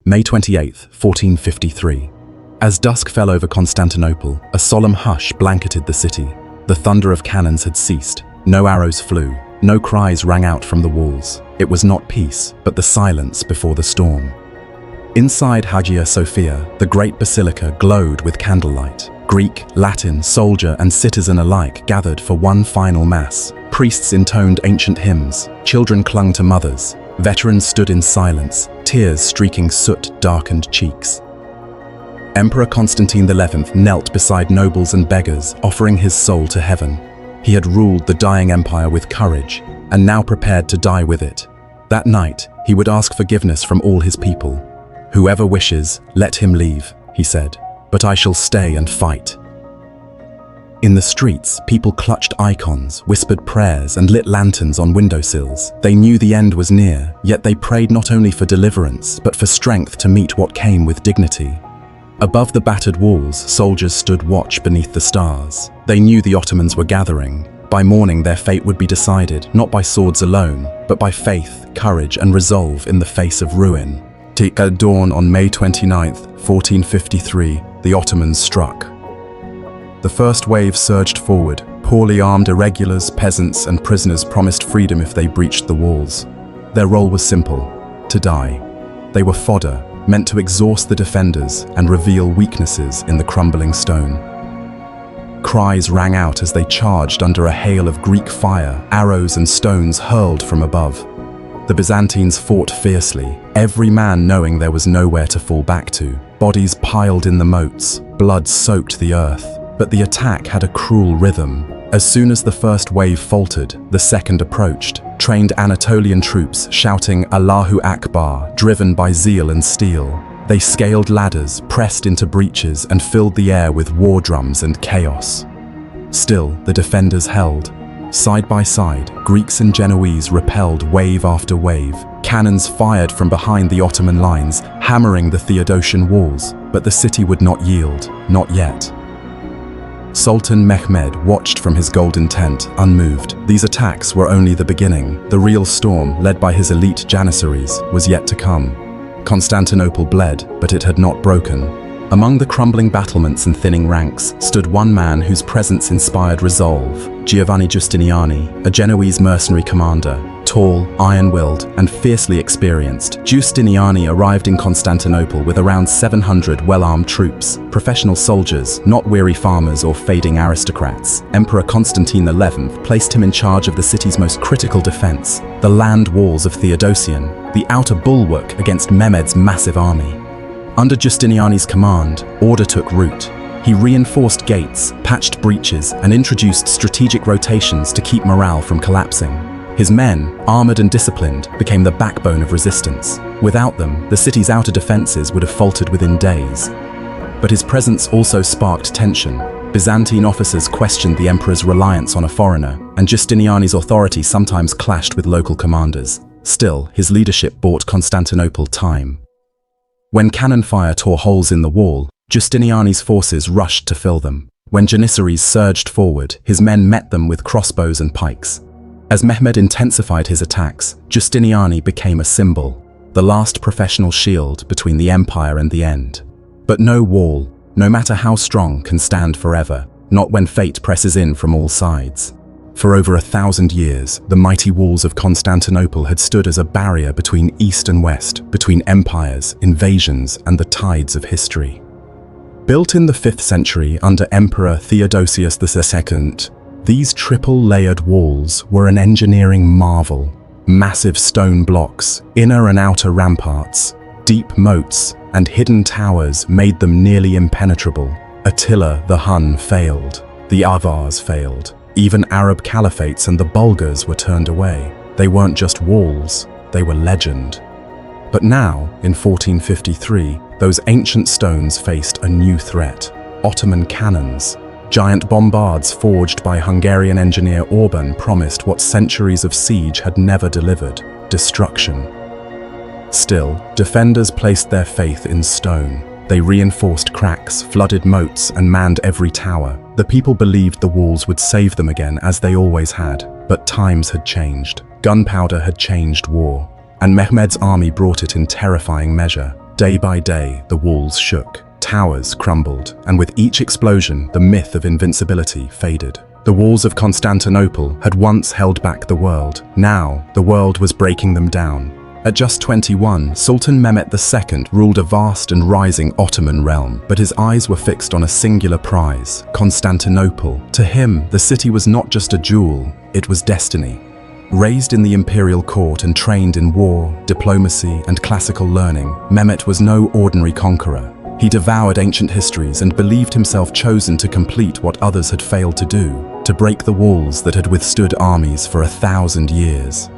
May 28, 1453. As dusk fell over Constantinople, a solemn hush blanketed the city. The thunder of cannons had ceased. No arrows flew. No cries rang out from the walls. It was not peace, but the silence before the storm. Inside Hagia Sophia, the great basilica glowed with candlelight. Greek, Latin, soldier, and citizen alike gathered for one final mass. Priests intoned ancient hymns. Children clung to mothers. Veterans stood in silence, tears streaking soot-darkened cheeks. Emperor Constantine XI knelt beside nobles and beggars, offering his soul to heaven. He had ruled the dying empire with courage, and now prepared to die with it. That night, he would ask forgiveness from all his people. "Whoever wishes, let him leave," he said, "but I shall stay and fight." In the streets, people clutched icons, whispered prayers, and lit lanterns on windowsills. They knew the end was near, yet they prayed not only for deliverance, but for strength to meet what came with dignity. Above the battered walls, soldiers stood watch beneath the stars. They knew the Ottomans were gathering. By morning, their fate would be decided, not by swords alone, but by faith, courage, and resolve in the face of ruin. At dawn on May 29, 1453, the Ottomans struck. The first wave surged forward. Poorly armed irregulars, peasants, and prisoners promised freedom if they breached the walls. Their role was simple: to die. They were fodder, meant to exhaust the defenders and reveal weaknesses in the crumbling stone. Cries rang out as they charged under a hail of Greek fire, arrows and stones hurled from above. The Byzantines fought fiercely, every man knowing there was nowhere to fall back to. Bodies piled in the moats, blood soaked the earth. But the attack had a cruel rhythm. As soon as the first wave faltered, the second approached. Trained Anatolian troops shouting Allahu Akbar, driven by zeal and steel. They scaled ladders, pressed into breaches, and filled the air with war drums and chaos. Still, the defenders held. Side by side, Greeks and Genoese repelled wave after wave. Cannons fired from behind the Ottoman lines, hammering the Theodosian walls. But the city would not yield, not yet. Sultan Mehmed watched from his golden tent, unmoved. These attacks were only the beginning. The real storm, led by his elite janissaries, was yet to come. Constantinople bled, but it had not broken. Among the crumbling battlements and thinning ranks stood one man whose presence inspired resolve: Giovanni Giustiniani, a Genoese mercenary commander. Tall, iron-willed, and fiercely experienced, Giustiniani arrived in Constantinople with around 700 well-armed troops, professional soldiers, not weary farmers or fading aristocrats. Emperor Constantine XI placed him in charge of the city's most critical defense, the land walls of Theodosian, the outer bulwark against Mehmed's massive army. Under Giustiniani's command, order took root. He reinforced gates, patched breaches, and introduced strategic rotations to keep morale from collapsing. His men, armored and disciplined, became the backbone of resistance. Without them, the city's outer defenses would have faltered within days. But his presence also sparked tension. Byzantine officers questioned the emperor's reliance on a foreigner, and Giustiniani's authority sometimes clashed with local commanders. Still, his leadership bought Constantinople time. When cannon fire tore holes in the wall, Giustiniani's forces rushed to fill them. When janissaries surged forward, his men met them with crossbows and pikes. As Mehmed intensified his attacks, Giustiniani became a symbol, the last professional shield between the empire and the end. But no wall, no matter how strong, can stand forever, not when fate presses in from all sides. For over 1,000 years, the mighty walls of Constantinople had stood as a barrier between East and West, between empires, invasions, and the tides of history. Built in the 5th century under Emperor Theodosius II, these triple-layered walls were an engineering marvel. Massive stone blocks, inner and outer ramparts, deep moats, and hidden towers made them nearly impenetrable. Attila the Hun failed. The Avars failed. Even Arab caliphates and the Bulgars were turned away. They weren't just walls, they were legend. But now, in 1453, those ancient stones faced a new threat: Ottoman cannons. Giant bombards forged by Hungarian engineer Orban promised what centuries of siege had never delivered: destruction. Still, defenders placed their faith in stone. They reinforced cracks, flooded moats, and manned every tower. The people believed the walls would save them again, as they always had. But times had changed. Gunpowder had changed war. And Mehmed's army brought it in terrifying measure. Day by day, the walls shook, towers crumbled, and with each explosion, the myth of invincibility faded. The walls of Constantinople had once held back the world. Now, the world was breaking them down. At just 21, Sultan Mehmed II ruled a vast and rising Ottoman realm, but his eyes were fixed on a singular prize, Constantinople. To him, the city was not just a jewel, it was destiny. Raised in the imperial court and trained in war, diplomacy, and classical learning, Mehmed was no ordinary conqueror. He devoured ancient histories and believed himself chosen to complete what others had failed to do, to break the walls that had withstood armies for 1,000 years.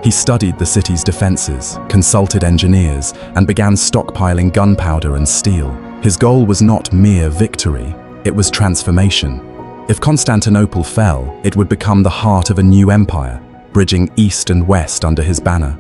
He studied the city's defenses, consulted engineers, and began stockpiling gunpowder and steel. His goal was not mere victory, it was transformation. If Constantinople fell, it would become the heart of a new empire, bridging east and west under his banner.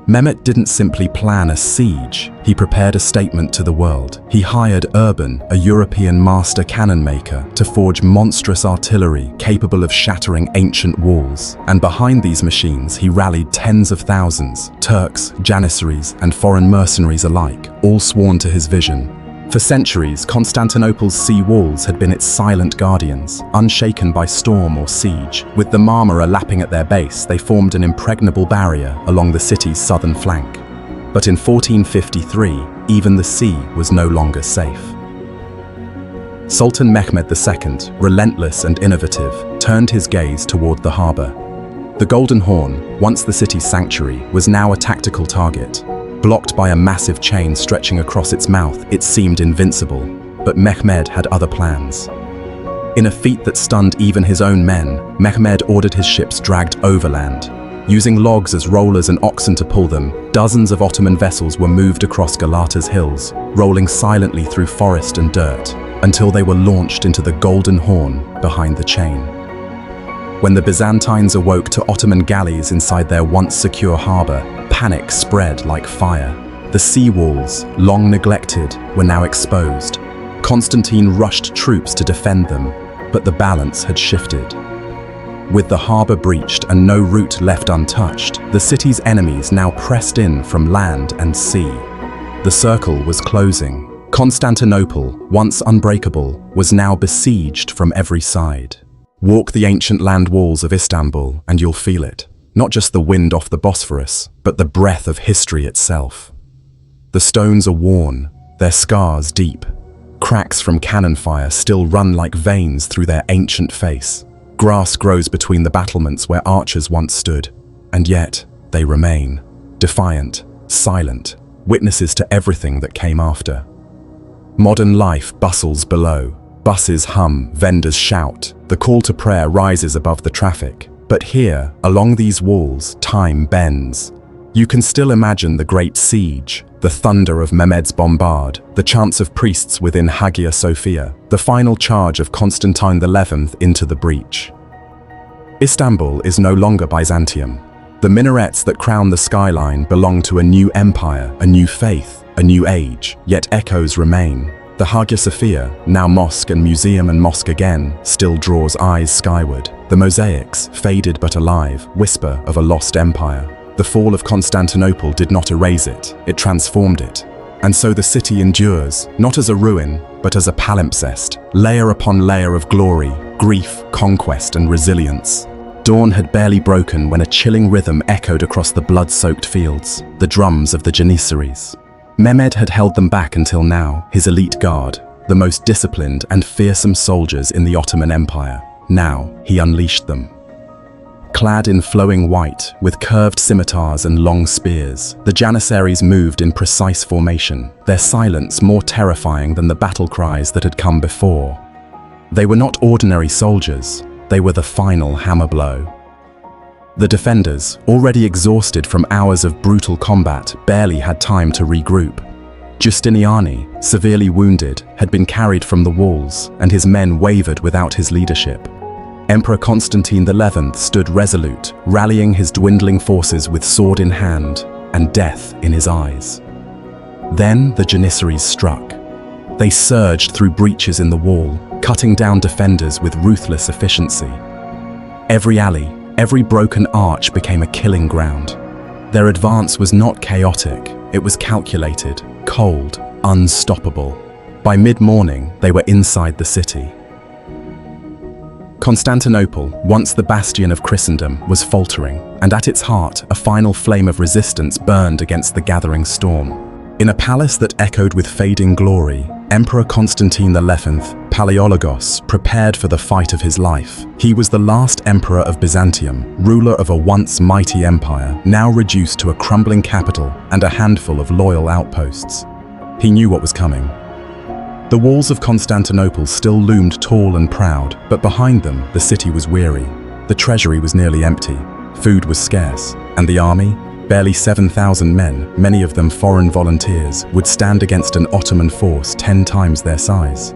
Mehmed didn't simply plan a siege, he prepared a statement to the world. He hired Urban, a European master cannon maker, to forge monstrous artillery capable of shattering ancient walls. And behind these machines, he rallied tens of thousands, Turks, Janissaries, and foreign mercenaries alike, all sworn to his vision. For centuries, Constantinople's sea walls had been its silent guardians, unshaken by storm or siege. With the Marmara lapping at their base, they formed an impregnable barrier along the city's southern flank. But in 1453, even the sea was no longer safe. Sultan Mehmed II, relentless and innovative, turned his gaze toward the harbor. The Golden Horn, once the city's sanctuary, was now a tactical target. Blocked by a massive chain stretching across its mouth, it seemed invincible, but Mehmed had other plans. In a feat that stunned even his own men, Mehmed ordered his ships dragged overland. Using logs as rollers and oxen to pull them, dozens of Ottoman vessels were moved across Galata's hills, rolling silently through forest and dirt, until they were launched into the Golden Horn behind the chain. When the Byzantines awoke to Ottoman galleys inside their once secure harbor, panic spread like fire. The sea walls, long neglected, were now exposed. Constantine rushed troops to defend them, but the balance had shifted. With the harbor breached and no route left untouched, the city's enemies now pressed in from land and sea. The circle was closing. Constantinople, once unbreakable, was now besieged from every side. Walk the ancient land walls of Istanbul and you'll feel it. Not just the wind off the Bosphorus, but the breath of history itself. The stones are worn, their scars deep. Cracks from cannon fire still run like veins through their ancient face. Grass grows between the battlements where archers once stood, and yet they remain, defiant, silent, witnesses to everything that came after. Modern life bustles below. Buses hum, vendors shout, the call to prayer rises above the traffic. But here, along these walls, time bends. You can still imagine the great siege, the thunder of Mehmed's bombard, the chants of priests within Hagia Sophia, the final charge of Constantine XI into the breach. Istanbul is no longer Byzantium. The minarets that crown the skyline belong to a new empire, a new faith, a new age, yet echoes remain. The Hagia Sophia, now mosque and museum and mosque again, still draws eyes skyward. The mosaics, faded but alive, whisper of a lost empire. The fall of Constantinople did not erase it, it transformed it. And so the city endures, not as a ruin, but as a palimpsest, layer upon layer of glory, grief, conquest, and resilience. Dawn had barely broken when a chilling rhythm echoed across the blood-soaked fields, the drums of the Janissaries. Mehmed had held them back until now, his elite guard, the most disciplined and fearsome soldiers in the Ottoman Empire. Now, he unleashed them. Clad in flowing white, with curved scimitars and long spears, the Janissaries moved in precise formation, their silence more terrifying than the battle cries that had come before. They were not ordinary soldiers, they were the final hammer blow. The defenders, already exhausted from hours of brutal combat, barely had time to regroup. Giustiniani, severely wounded, had been carried from the walls, and his men wavered without his leadership. Emperor Constantine XI stood resolute, rallying his dwindling forces with sword in hand and death in his eyes. Then the Janissaries struck. They surged through breaches in the wall, cutting down defenders with ruthless efficiency. Every alley, every broken arch became a killing ground. Their advance was not chaotic, it was calculated, cold, unstoppable. By mid-morning, they were inside the city. Constantinople, once the bastion of Christendom, was faltering, and at its heart, a final flame of resistance burned against the gathering storm. In a palace that echoed with fading glory, Emperor Constantine XI, Palaiologos, prepared for the fight of his life. He was the last emperor of Byzantium, ruler of a once mighty empire, now reduced to a crumbling capital and a handful of loyal outposts. He knew what was coming. The walls of Constantinople still loomed tall and proud, but behind them, the city was weary. The treasury was nearly empty, food was scarce, and the army, barely 7,000 men, many of them foreign volunteers, would stand against an Ottoman force 10 times their size.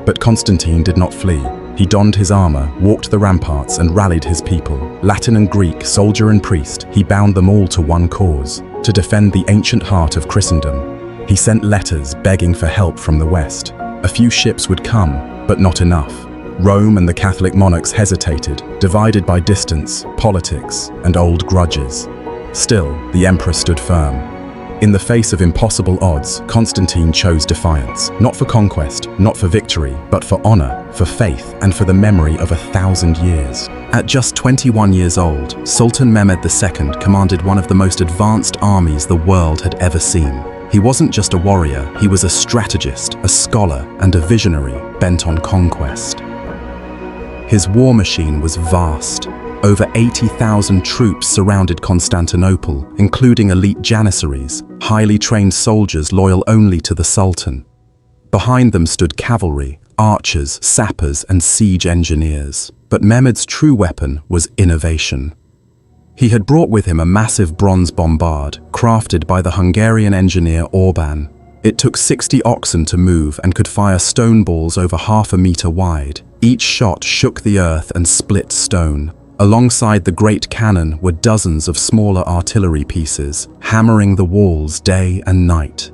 But Constantine did not flee. He donned his armor, walked the ramparts, and rallied his people. Latin and Greek, soldier and priest, he bound them all to one cause: to defend the ancient heart of Christendom. He sent letters begging for help from the West. A few ships would come, but not enough. Rome and the Catholic monarchs hesitated, divided by distance, politics, and old grudges. Still, the emperor stood firm. In the face of impossible odds, Constantine chose defiance, not for conquest, not for victory, but for honor, for faith, and for the memory of 1,000 years. At just 21 years old, Sultan Mehmed II commanded one of the most advanced armies the world had ever seen. He wasn't just a warrior, he was a strategist, a scholar, and a visionary bent on conquest. His war machine was vast. Over 80,000 troops surrounded Constantinople, including elite janissaries, highly trained soldiers loyal only to the Sultan. Behind them stood cavalry, archers, sappers, and siege engineers. But Mehmed's true weapon was innovation. He had brought with him a massive bronze bombard, crafted by the Hungarian engineer Orban. It took 60 oxen to move and could fire stone balls over half a meter wide. Each shot shook the earth and split stone. Alongside the great cannon were dozens of smaller artillery pieces, hammering the walls day and night.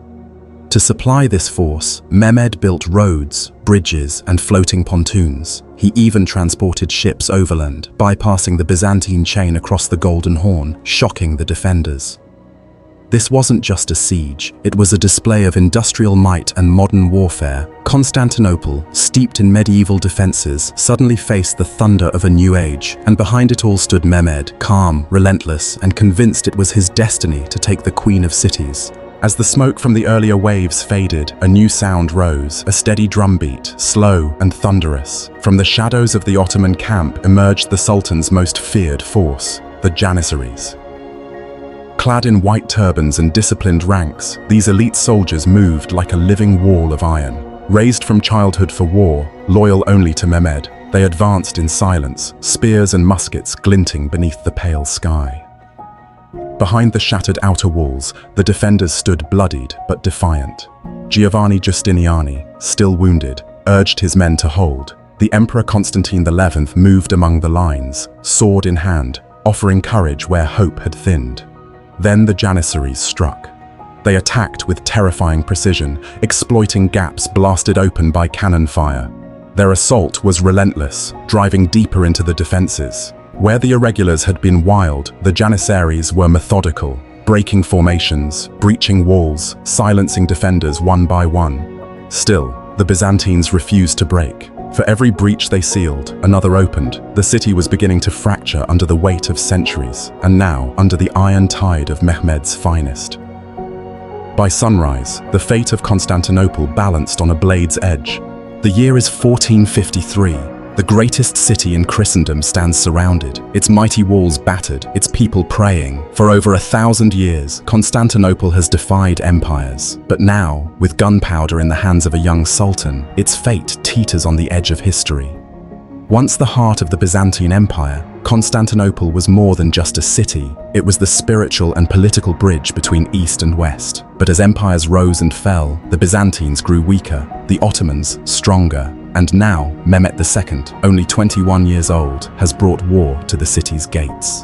To supply this force, Mehmed built roads, bridges, and floating pontoons. He even transported ships overland, bypassing the Byzantine chain across the Golden Horn, shocking the defenders. This wasn't just a siege, it was a display of industrial might and modern warfare. Constantinople, steeped in medieval defenses, suddenly faced the thunder of a new age, and behind it all stood Mehmed, calm, relentless, and convinced it was his destiny to take the Queen of Cities. As the smoke from the earlier waves faded, a new sound rose, a steady drumbeat, slow and thunderous. From the shadows of the Ottoman camp emerged the Sultan's most feared force, the Janissaries. Clad in white turbans and disciplined ranks, these elite soldiers moved like a living wall of iron. Raised from childhood for war, loyal only to Mehmed, they advanced in silence, spears and muskets glinting beneath the pale sky. Behind the shattered outer walls, the defenders stood bloodied but defiant. Giovanni Giustiniani, still wounded, urged his men to hold. The Emperor Constantine XI moved among the lines, sword in hand, offering courage where hope had thinned. Then the Janissaries struck. They attacked with terrifying precision, exploiting gaps blasted open by cannon fire. Their assault was relentless, driving deeper into the defenses. Where the irregulars had been wild, the Janissaries were methodical, breaking formations, breaching walls, silencing defenders one by one. Still, the Byzantines refused to break. For every breach they sealed, another opened. The city was beginning to fracture under the weight of centuries, and now under the iron tide of Mehmed's finest. By sunrise, the fate of Constantinople balanced on a blade's edge. The year is 1453. The greatest city in Christendom stands surrounded, its mighty walls battered, its people praying. For over 1,000 years, Constantinople has defied empires. But now, with gunpowder in the hands of a young sultan, its fate teeters on the edge of history. Once the heart of the Byzantine Empire, Constantinople was more than just a city. It was the spiritual and political bridge between East and West. But as empires rose and fell, the Byzantines grew weaker, the Ottomans stronger. And now, Mehmed II, only 21 years old, has brought war to the city's gates.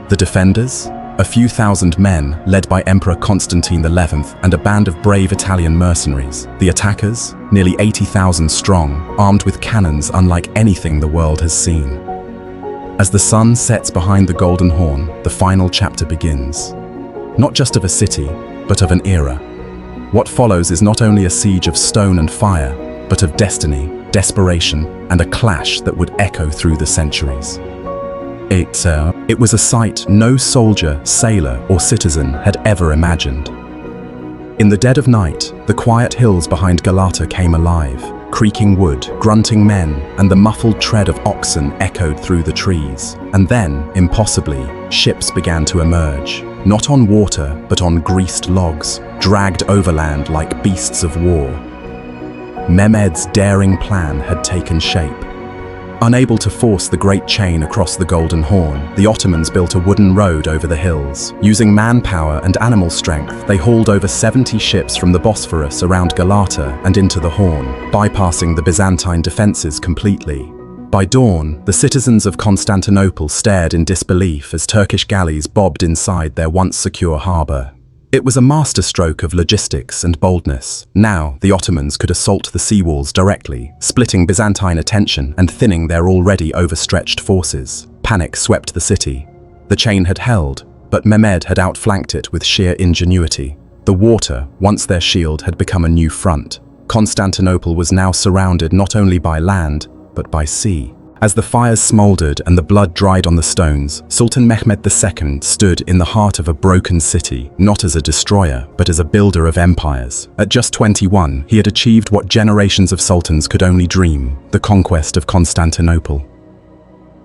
The defenders? A few thousand men, led by Emperor Constantine XI and a band of brave Italian mercenaries. The attackers? Nearly 80,000 strong, armed with cannons unlike anything the world has seen. As the sun sets behind the Golden Horn, the final chapter begins. Not just of a city, but of an era. What follows is not only a siege of stone and fire, but of destiny, desperation, and a clash that would echo through the centuries. It was a sight no soldier, sailor, or citizen had ever imagined. In the dead of night, the quiet hills behind Galata came alive. Creaking wood, grunting men, and the muffled tread of oxen echoed through the trees. And then, impossibly, ships began to emerge, not on water, but on greased logs, dragged overland like beasts of war. Mehmed's daring plan had taken shape. Unable to force the great chain across the Golden Horn, the Ottomans built a wooden road over the hills. Using manpower and animal strength, they hauled over 70 ships from the Bosphorus around Galata and into the Horn, bypassing the Byzantine defenses completely. By dawn, the citizens of Constantinople stared in disbelief as Turkish galleys bobbed inside their once secure harbour. It was a masterstroke of logistics and boldness. Now, the Ottomans could assault the sea walls directly, splitting Byzantine attention and thinning their already overstretched forces. Panic swept the city. The chain had held, but Mehmed had outflanked it with sheer ingenuity. The water, once their shield, had become a new front. Constantinople was now surrounded not only by land, but by sea. As the fires smoldered and the blood dried on the stones, Sultan Mehmed II stood in the heart of a broken city, not as a destroyer, but as a builder of empires. At just 21, he had achieved what generations of sultans could only dream, the conquest of Constantinople.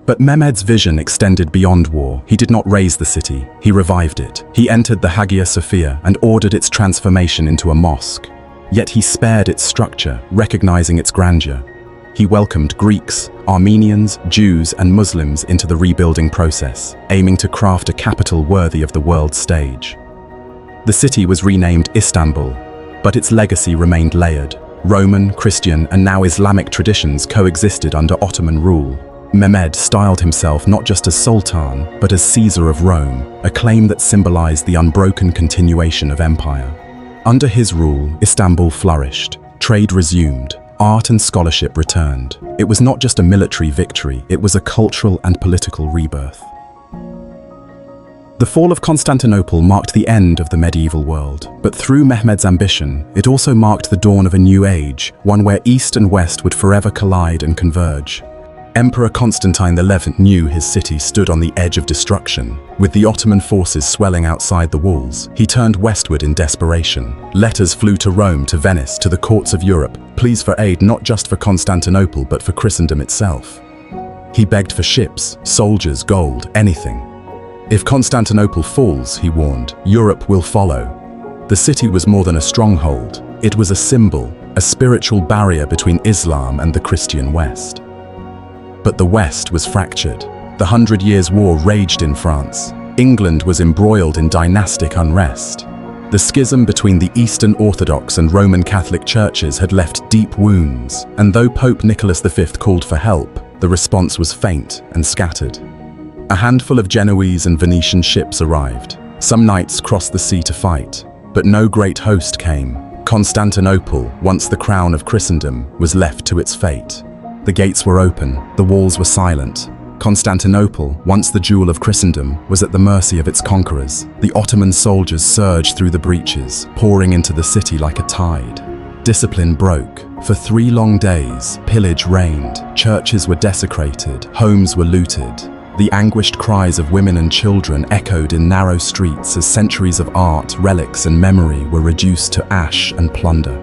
But Mehmed's vision extended beyond war. He did not raise the city, he revived it. He entered the Hagia Sophia and ordered its transformation into a mosque. Yet he spared its structure, recognizing its grandeur. He welcomed Greeks, Armenians, Jews, and Muslims into the rebuilding process, aiming to craft a capital worthy of the world stage. The city was renamed Istanbul, but its legacy remained layered. Roman, Christian, and now Islamic traditions coexisted under Ottoman rule. Mehmed styled himself not just as Sultan, but as Caesar of Rome, a claim that symbolized the unbroken continuation of empire. Under his rule, Istanbul flourished, trade resumed, art and scholarship returned. It was not just a military victory, it was a cultural and political rebirth. The fall of Constantinople marked the end of the medieval world, but through Mehmed's ambition, it also marked the dawn of a new age, one where East and West would forever collide and converge. Emperor Constantine XI knew his city stood on the edge of destruction. With the Ottoman forces swelling outside the walls, he turned westward in desperation. Letters flew to Rome, to Venice, to the courts of Europe, pleas for aid not just for Constantinople but for Christendom itself. He begged for ships, soldiers, gold, anything. If Constantinople falls, he warned, Europe will follow. The city was more than a stronghold. It was a symbol, a spiritual barrier between Islam and the Christian West. But the West was fractured. The 100 Years' War raged in France. England was embroiled in dynastic unrest. The schism between the Eastern Orthodox and Roman Catholic churches had left deep wounds, and though Pope Nicholas V called for help, the response was faint and scattered. A handful of Genoese and Venetian ships arrived. Some knights crossed the sea to fight, but no great host came. Constantinople, once the crown of Christendom, was left to its fate. The gates were open, the walls were silent. Constantinople, once the jewel of Christendom, was at the mercy of its conquerors. The Ottoman soldiers surged through the breaches, pouring into the city like a tide. Discipline broke. For 3 long days, pillage reigned. Churches were desecrated, homes were looted. The anguished cries of women and children echoed in narrow streets as centuries of art, relics, and memory were reduced to ash and plunder.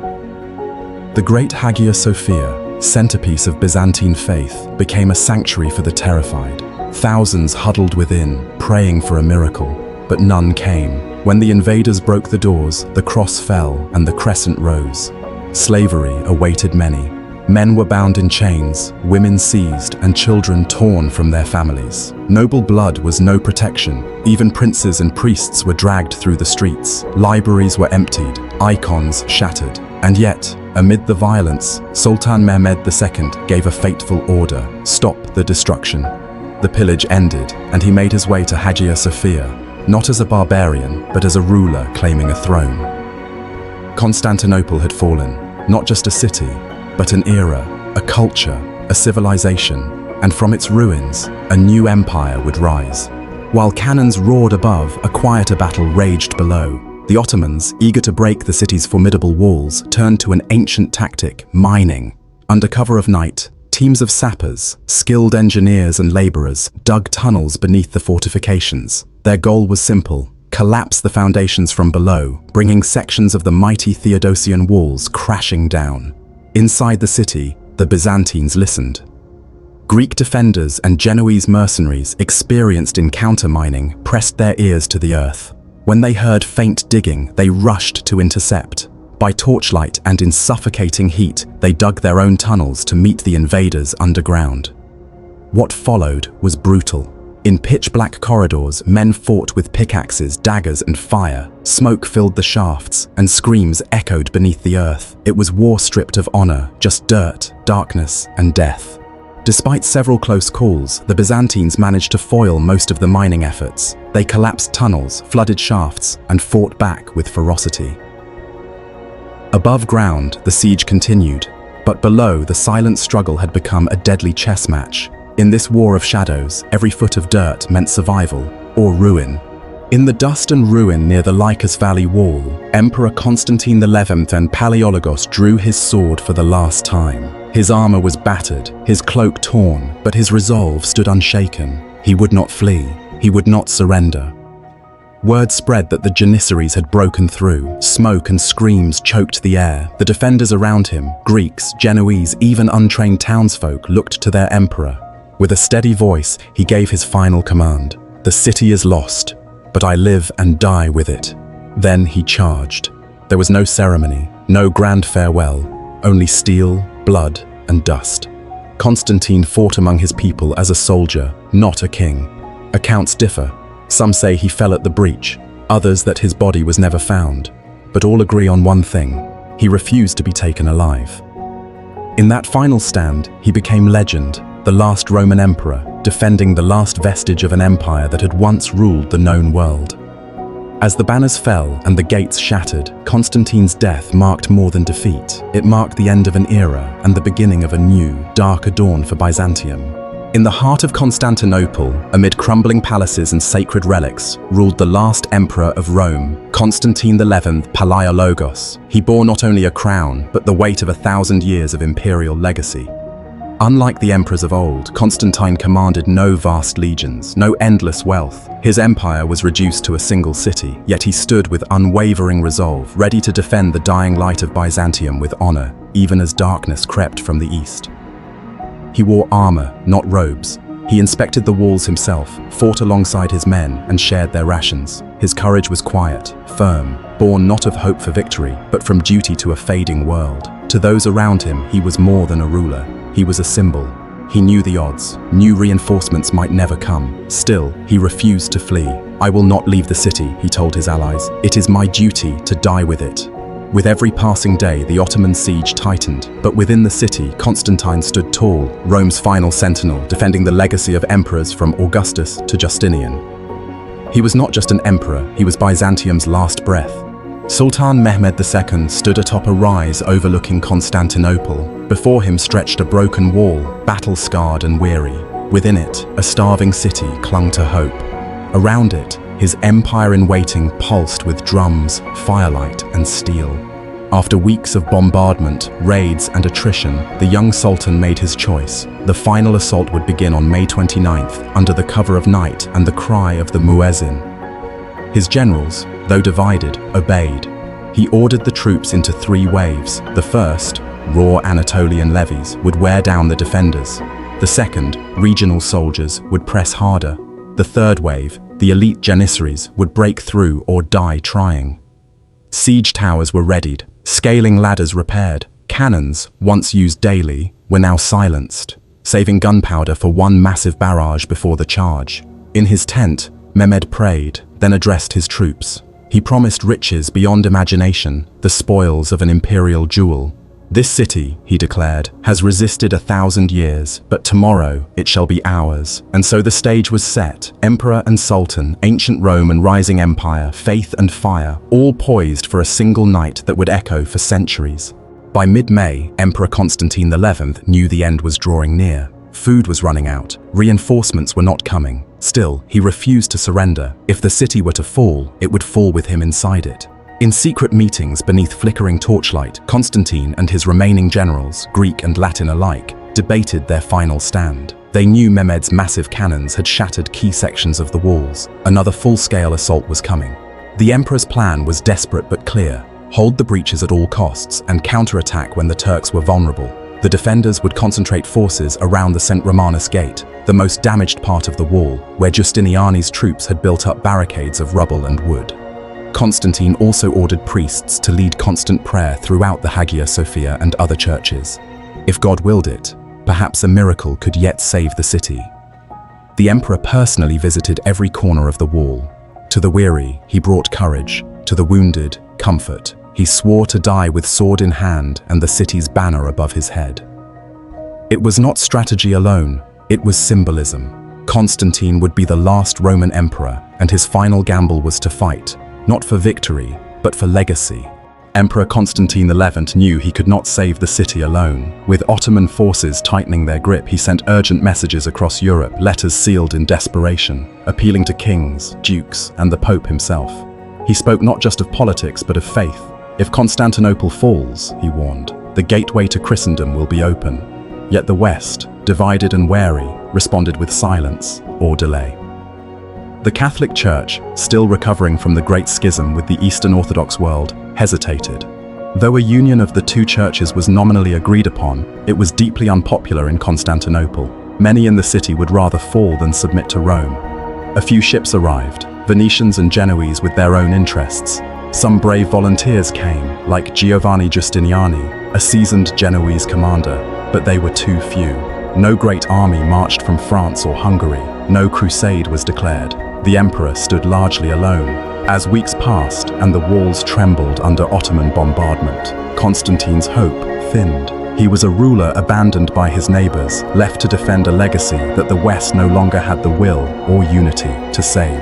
The great Hagia Sophia, centerpiece of Byzantine faith, became a sanctuary for the terrified. Thousands huddled within, praying for a miracle, but none came. When the invaders broke the doors, the cross fell and the crescent rose. Slavery awaited many. Men were bound in chains, women seized, and children torn from their families. Noble blood was no protection. Even princes and priests were dragged through the streets. Libraries were emptied, icons shattered. And yet, amid the violence, Sultan Mehmed II gave a fateful order: stop the destruction. The pillage ended, and he made his way to Hagia Sophia, not as a barbarian, but as a ruler claiming a throne. Constantinople had fallen, not just a city, but an era, a culture, a civilization, and from its ruins, a new empire would rise. While cannons roared above, a quieter battle raged below. The Ottomans, eager to break the city's formidable walls, turned to an ancient tactic: mining. Under cover of night, teams of sappers, skilled engineers and laborers dug tunnels beneath the fortifications. Their goal was simple: collapse the foundations from below, bringing sections of the mighty Theodosian walls crashing down. Inside the city, the Byzantines listened. Greek defenders and Genoese mercenaries experienced in counter-mining pressed their ears to the earth. When they heard faint digging, they rushed to intercept. By torchlight and in suffocating heat, they dug their own tunnels to meet the invaders underground. What followed was brutal. In pitch-black corridors, men fought with pickaxes, daggers, and fire. Smoke filled the shafts, and screams echoed beneath the earth. It was war stripped of honor, just dirt, darkness, and death. Despite several close calls, the Byzantines managed to foil most of the mining efforts. They collapsed tunnels, flooded shafts, and fought back with ferocity. Above ground, the siege continued, but below, the silent struggle had become a deadly chess match. In this war of shadows, every foot of dirt meant survival or ruin. In the dust and ruin near the Lycus Valley Wall, Emperor Constantine XI and Palaiologos drew his sword for the last time. His armor was battered, his cloak torn, but his resolve stood unshaken. He would not flee, he would not surrender. Word spread that the Janissaries had broken through. Smoke and screams choked the air. The defenders around him, Greeks, Genoese, even untrained townsfolk, looked to their emperor. With a steady voice, he gave his final command: "The city is lost, but I live and die with it." Then he charged. There was no ceremony, no grand farewell, only steel, blood, and dust. Constantine fought among his people as a soldier, not a king. Accounts differ. Some say he fell at the breach, others that his body was never found. But all agree on one thing: he refused to be taken alive. In that final stand, he became legend, the last Roman emperor, defending the last vestige of an empire that had once ruled the known world. As the banners fell and the gates shattered, Constantine's death marked more than defeat. It marked the end of an era and the beginning of a new, darker dawn for Byzantium. In the heart of Constantinople, amid crumbling palaces and sacred relics, ruled the last emperor of Rome, Constantine XI Palaiologos. He bore not only a crown, but the weight of 1,000 years of imperial legacy. Unlike the emperors of old, Constantine commanded no vast legions, no endless wealth. His empire was reduced to a single city, yet he stood with unwavering resolve, ready to defend the dying light of Byzantium with honor, even as darkness crept from the east. He wore armor, not robes. He inspected the walls himself, fought alongside his men, and shared their rations. His courage was quiet, firm, born not of hope for victory, but from duty to a fading world. To those around him, he was more than a ruler. He was a symbol. He knew the odds, knew reinforcements might never come. Still, he refused to flee. "I will not leave the city," he told his allies. "It is my duty to die with it." With every passing day, the Ottoman siege tightened, but within the city, Constantine stood tall, Rome's final sentinel, defending the legacy of emperors from Augustus to Justinian. He was not just an emperor, he was Byzantium's last breath. Sultan Mehmed II stood atop a rise overlooking Constantinople. Before him stretched a broken wall, battle-scarred and weary. Within it, a starving city clung to hope. Around it, his empire in waiting pulsed with drums, firelight, and steel. After weeks of bombardment, raids, and attrition, the young sultan made his choice. The final assault would begin on May 29th, under the cover of night and the cry of the muezzin. His generals, though divided, obeyed. He ordered the troops into 3 waves. The first, raw Anatolian levies, would wear down the defenders. The second, regional soldiers, would press harder. The third wave, the elite Janissaries, would break through or die trying. Siege towers were readied, scaling ladders repaired. Cannons, once used daily, were now silenced, saving gunpowder for one massive barrage before the charge. In his tent, Mehmed prayed, then addressed his troops. He promised riches beyond imagination, the spoils of an imperial jewel. "This city," he declared, "has resisted 1,000 years, but tomorrow it shall be ours." And so the stage was set. Emperor and Sultan, ancient Rome and rising empire, faith and fire, all poised for a single night that would echo for centuries. By mid-May, Emperor Constantine XI knew the end was drawing near. Food was running out. Reinforcements were not coming. Still, he refused to surrender. If the city were to fall, it would fall with him inside it. In secret meetings beneath flickering torchlight, Constantine and his remaining generals, Greek and Latin alike, debated their final stand. They knew Mehmed's massive cannons had shattered key sections of the walls. Another full-scale assault was coming. The emperor's plan was desperate but clear: hold the breaches at all costs and counterattack when the Turks were vulnerable. The defenders would concentrate forces around the St. Romanus Gate, the most damaged part of the wall, where Justiniani's troops had built up barricades of rubble and wood. Constantine also ordered priests to lead constant prayer throughout the Hagia Sophia and other churches. If God willed it, perhaps a miracle could yet save the city. The emperor personally visited every corner of the wall. To the weary, he brought courage. To the wounded, comfort. He swore to die with sword in hand and the city's banner above his head. It was not strategy alone, it was symbolism. Constantine would be the last Roman emperor, and his final gamble was to fight, not for victory, but for legacy. Emperor Constantine XI knew he could not save the city alone. With Ottoman forces tightening their grip, he sent urgent messages across Europe, letters sealed in desperation, appealing to kings, dukes, and the Pope himself. He spoke not just of politics, but of faith. If Constantinople falls, he warned, the gateway to Christendom will be open. Yet the West, divided and wary, responded with silence or delay. The Catholic Church, still recovering from the Great Schism with the Eastern Orthodox world, hesitated. Though a union of the two churches was nominally agreed upon, it was deeply unpopular in Constantinople. Many in the city would rather fall than submit to Rome. A few ships arrived, Venetians and Genoese with their own interests. Some brave volunteers came, like Giovanni Giustiniani, a seasoned Genoese commander, but they were too few. No great army marched from France or Hungary. No crusade was declared. The emperor stood largely alone. As weeks passed and the walls trembled under Ottoman bombardment, Constantine's hope thinned. He was a ruler abandoned by his neighbors, left to defend a legacy that the West no longer had the will or unity to save.